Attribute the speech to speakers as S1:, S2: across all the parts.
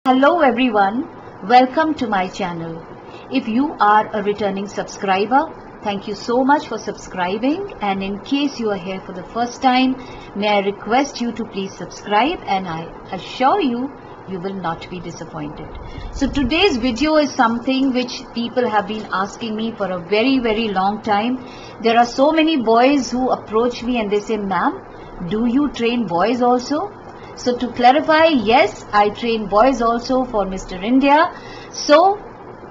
S1: Hello everyone, welcome to my channel. If you are a returning subscriber, thank you so much for subscribing, and in case you are here for the first time, may I request you to please subscribe, and I assure you, you will not be disappointed. So today's video is something which people have been asking me for a very long time. There are so many boys who approach me and they say, ma'am, do you train boys also? So to clarify, yes, I train boys also for Mr. India. So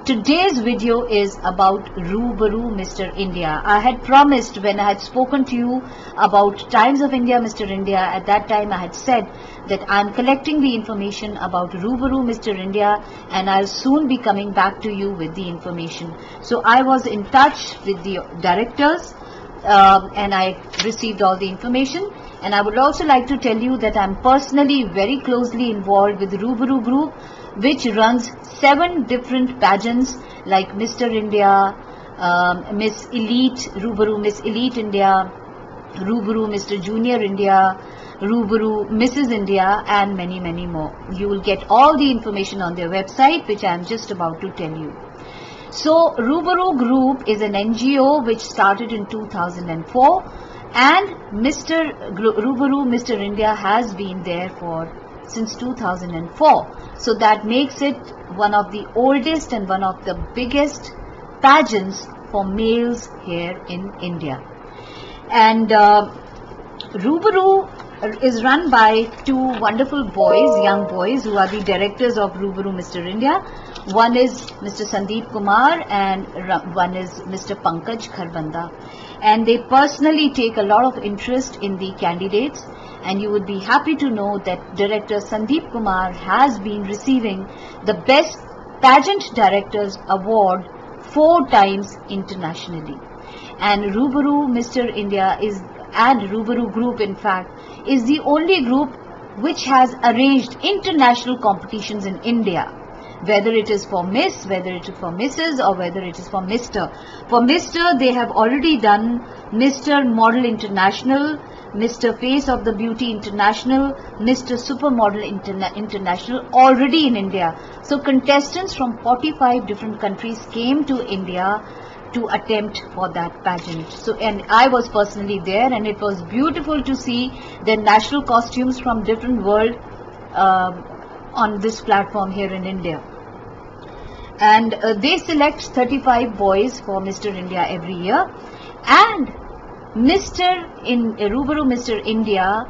S1: today's video is about Rubaru Mr. India. I had promised when I had spoken to you about Times of India Mr. India, at that time I had said that I am collecting the information about Rubaru Mr. India, and I'll soon be coming back to you with the information. So I was in touch with the directors and I received all the information. And I would also like to tell you that I am personally very closely involved with the Rubaru Group, which runs 7 different pageants like Mr. India, Miss Elite, Rubaru Miss Elite India, Rubaru Mr. Junior India, Rubaru Mrs. India, and many more. You will get all the information on their website, which I am just about to tell you. So Rubaru Group is an NGO which started in 2004. And Rubaru Mr. India has been there since 2004. So that makes it one of the oldest and one of the biggest pageants for males here in India. And Rubaru is run by 2 wonderful boys, young boys, who are the directors of Rubaru Mr. India. One is Mr. Sandeep Kumar and one is Mr. Pankaj Kharbanda. And they personally take a lot of interest in the candidates, and you would be happy to know that Director Sandeep Kumar has been receiving the Best Pageant Directors Award 4 times internationally. And Rubaru Mr. India and Rubaru Group in fact is the only group which has arranged international competitions in India. Whether it is for Miss, whether it is for Mrs. or whether it is for Mr. For Mr. they have already done Mr. Model International, Mr. Face of the Beauty International, Mr. Supermodel International already in India. So contestants from 45 different countries came to India to attempt for that pageant. So, and I was personally there, and it was beautiful to see their national costumes from different world on this platform here in India. And they select 35 boys for Mr. India every year, and Rubaru Mr. India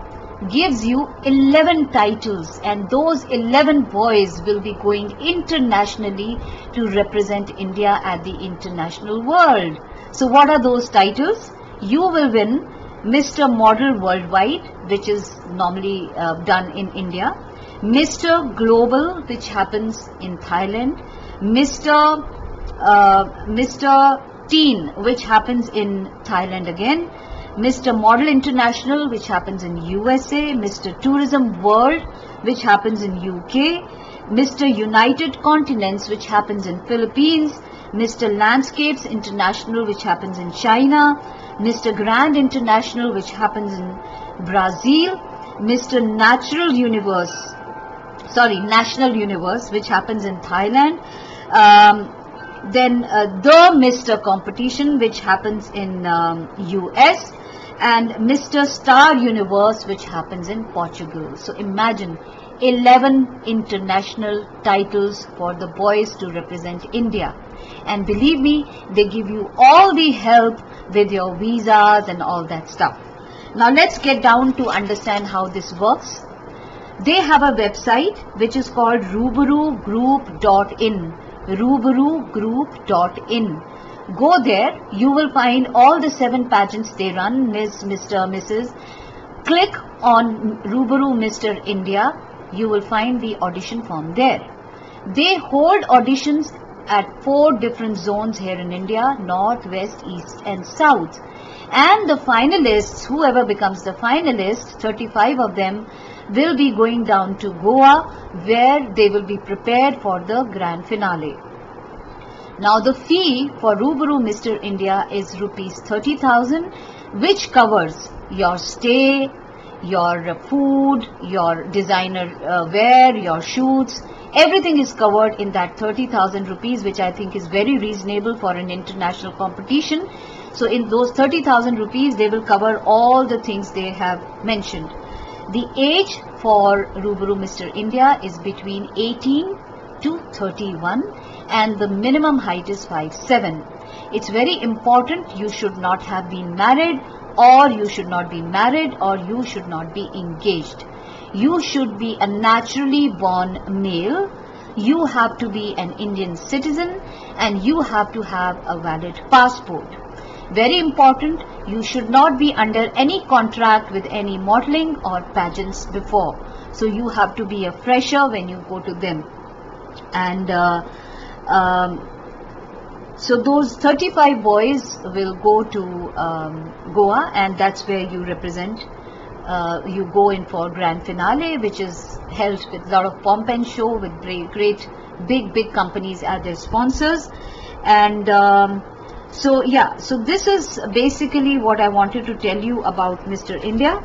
S1: gives you 11 titles, and those 11 boys will be going internationally to represent India at the international world. So what are those titles? You will win Mr. Model Worldwide, which is normally done in India, Mr. Global, which happens in Thailand, Mr. Teen, which happens in Thailand again, Mr. Model International, which happens in USA, Mr. Tourism World, which happens in UK, Mr. United Continents, which happens in Philippines, Mr. Landscapes International, which happens in China, Mr. Grand International, which happens in Brazil, Mr. National Universe, which happens in Thailand, then the Mr. Competition, which happens in US, and Mr. Star Universe, which happens in Portugal. So imagine 11 international titles for the boys to represent India. And believe me, they give you all the help with your visas and all that stuff. Now let's get down to understand how this works. They have a website which is called rubarugroup.in. rubarugroup.in. Go there, you will find all the 7 pageants they run, Miss, Mr., Mrs. Click on Rubaru Mr. India, you will find the audition form there. They hold auditions at 4 different zones here in India, North, West, East and South. And the finalists, whoever becomes the finalist, 35 of them, will be going down to Goa, where they will be prepared for the grand finale. Now the fee for Rubaru Mr. India is rupees 30,000, which covers your stay, your food, your designer wear, your shoots, Everything is covered in that 30,000 rupees, which I think is very reasonable for an international competition. So in those 30,000 rupees, they will cover all the things they have mentioned. The age for Rubaru Mr. India is between 18 to 31 and the minimum height is 5'7". It's very important you should not have been married, or you should not be married, or you should not be engaged. You should be a naturally born male. You have to be an Indian citizen and you have to have a valid passport. Very important, you should not be under any contract with any modeling or pageants before. So you have to be a fresher when you go to them. And so those 35 boys will go to Goa, and that's where you represent. You go in for grand finale, which is held with a lot of pomp and show, with great big companies as their sponsors. And so yeah, so this is basically what I wanted to tell you about Mr. India,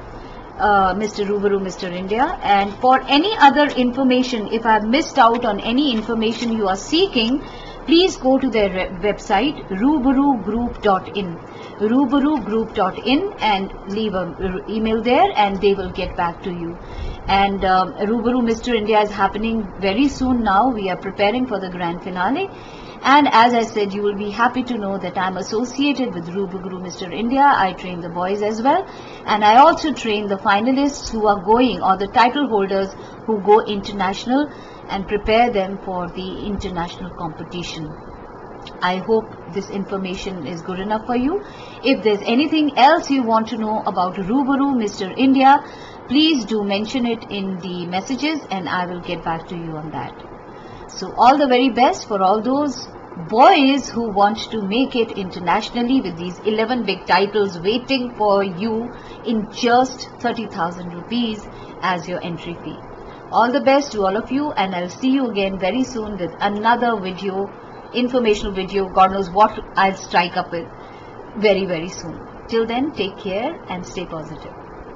S1: Mr. Rubaru Mr. India. And for any other information, if I have missed out on any information you are seeking, please go to their website rubarugroup.in, rubarugroup.in, and leave an email there and they will get back to you. And Rubaru Mr. India is happening very soon now. We are preparing for the grand finale. And as I said, you will be happy to know that I am associated with Rubaru Mr. India. I train the boys as well. And I also train the finalists who are going, or the title holders who go international, and prepare them for the international competition. I hope this information is good enough for you. If there's anything else you want to know about Rubaru Mr. India, please do mention it in the messages and I will get back to you on that. So all the very best for all those boys who want to make it internationally, with these 11 big titles waiting for you in just 30,000 rupees as your entry fee. All the best to all of you, and I'll see you again very soon with another video, informational video. God knows what I'll strike up with very soon. Till then, take care and stay positive.